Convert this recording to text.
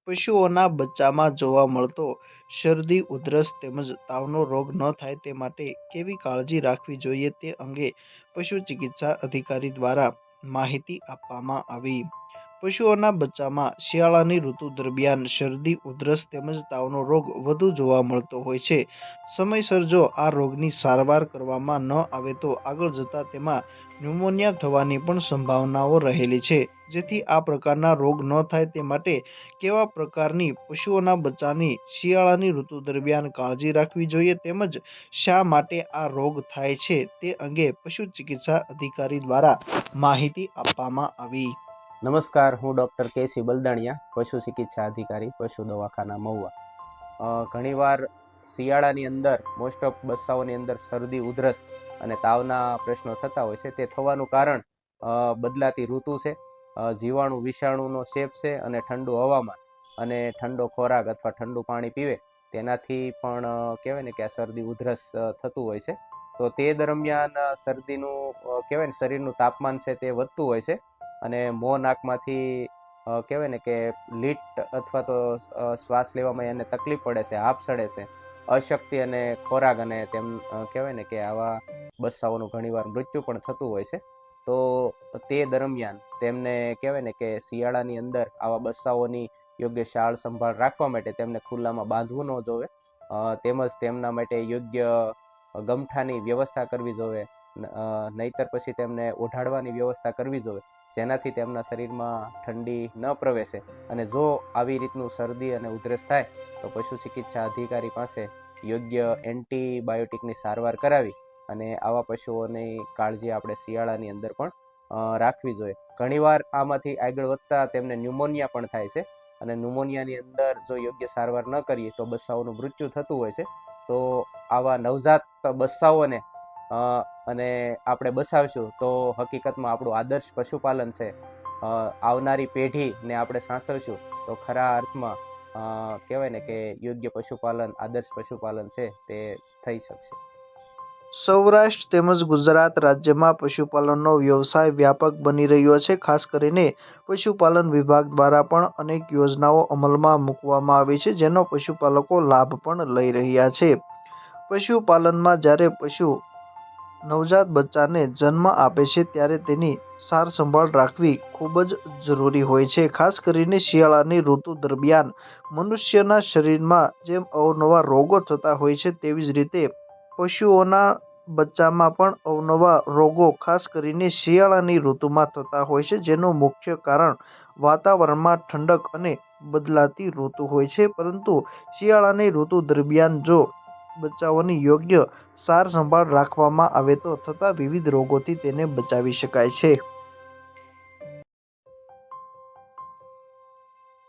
પશુઓના બચ્ચામાં જોવા મળતો શરદી, ઉધરસ તેમજ તાવનો રોગ ન થાય તે માટે કેવી કાળજી રાખવી જોઈએ તે અંગે પશુ ચિકિત્સા અધિકારી દ્વારા માહિતી આપવામાં આવી. પશુઓના બચ્ચામાં શિયાળાની ઋતુ દરમિયાન શરદી, ઉધરસ તેમજ તાવનો રોગ વધુ જોવા મળતો હોય છે. સમયસર જો આ રોગની સારવાર કરવામાં ન આવે તો આગળ જતા તેમાં ન્યુમોનિયા થવાની પણ સંભાવનાઓ રહેલી છે. જેથી આ પ્રકારના રોગ ન થાય તે માટે કેવા પ્રકારની પશુઓના બચ્ચાની શિયાળાની ઋતુ દરમિયાન કાળજી રાખવી જોઈએ તેમજ શા માટે આ રોગ થાય છે તે અંગે પશુ ચિકિત્સા અધિકારી દ્વારા માહિતી આપવામાં આવી. નમસ્કાર, હું ડૉક્ટર કે.સી. બલદાણિયા, પશુ ચિકિત્સા અધિકારી, પશુ દવાખાના મહુવા. ઘણીવાર શિયાળાની અંદર મોસ્ટ ઓફ બચ્ચાઓની અંદર શરદી, ઉધરસ અને તાવના પ્રશ્નો થતા હોય છે. તે થવાનું કારણ બદલાતી ઋતુ છે, જીવાણુ વિષાણુનો ચેપ છે અને ઠંડુ હવામાન અને ઠંડો ખોરાક અથવા ઠંડુ પાણી પીવે તેનાથી પણ કહેવાય ને કે આ શરદી, ઉધરસ થતું હોય છે. તો તે દરમિયાન શરદીનું કહેવાય ને શરીરનું તાપમાન છે તે વધતું હોય છે અને મોં નાકમાંથી કહેવાય ને કે લીટ અથવા તો શ્વાસ લેવામાં એને તકલીફ પડે છે, હાફ ચડે છે, અશક્તિ અને ખોરાક અને તેમ કહેવાય ને કે આવા બચ્ચાઓનું ઘણીવાર મૃત્યુ પણ થતું હોય છે. તો તે દરમિયાન તેમને કહેવાય ને કે શિયાળાની અંદર આવા બચ્ચાઓની યોગ્ય સાળ સંભાળ રાખવા માટે તેમને ખુલ્લામાં બાંધવું ન જોવે. તેમજ તેમના માટે યોગ્ય ગમઠાની વ્યવસ્થા કરવી જોઈએ. નહીતર પછી તેમને ઓઢાડવાની વ્યવસ્થા કરવી જોઈએ, જેનાથી તેમના શરીરમાં ઠંડી ન પ્રવેશે. અને જો આવી રીતનું શરદી અને ઉધરસ થાય તો પશુ ચિકિત્સા અધિકારી પાસે યોગ્ય એન્ટીબાયોટિકની સારવાર કરાવી અને આવા પશુઓની કાળજી આપણે શિયાળાની અંદર પણ રાખવી જોઈએ. ઘણીવાર આમાંથી આગળ વધતા તેમને ન્યુમોનિયા પણ થાય છે અને ન્યુમોનિયાની અંદર જો યોગ્ય સારવાર ન કરીએ તો બચ્ચાઓનું મૃત્યુ થતું હોય છે. તો આવા નવજાત બચ્ચાઓને અને આપણે બચાવશું તો હકીકતમાં આપણું આદર્શ પશુપાલન છે. આવનારી પેઢીને આપણે સાચવશું તો ખરા અર્થમાં કહેવાય ને કે યોગ્ય પશુપાલન, આદર્શ પશુપાલન છે તે થઈ શકશે. સૌરાષ્ટ્ર તેમજ ગુજરાત રાજ્યમાં પશુપાલનનો વ્યવસાય વ્યાપક બની રહ્યો છે. ખાસ કરીને પશુપાલન વિભાગ દ્વારા પણ અનેક યોજનાઓ અમલમાં મૂકવામાં આવી છે, જેનો પશુપાલકો લાભ પણ લઈ રહ્યા છે. પશુપાલનમાં જ્યારે પશુ નવજાત બચ્ચાને જન્મ આપે છે ત્યારે તેની સાર સંભાળ રાખવી ખૂબ જ જરૂરી હોય છે. ખાસ કરીને શિયાળાની ઋતુ દરમિયાન મનુષ્યના શરીરમાં જેમ અવનવા રોગો થતા હોય છે તેવી જ રીતે પશુઓના બચ્ચામાં પણ અવનવા રોગો ખાસ કરીને શિયાળાની ઋતુમાં થતા હોય છે, જેનું મુખ્ય કારણ વાતાવરણમાં ઠંડક અને બદલાતી ઋતુ હોય છે. પરંતુ શિયાળાની ઋતુ દરમિયાન જો બચ્ચાઓની યોગ્ય સાર સંભાળ રાખવામાં આવે તો થતા વિવિધ રોગોથી તેને બચાવી શકાય છે.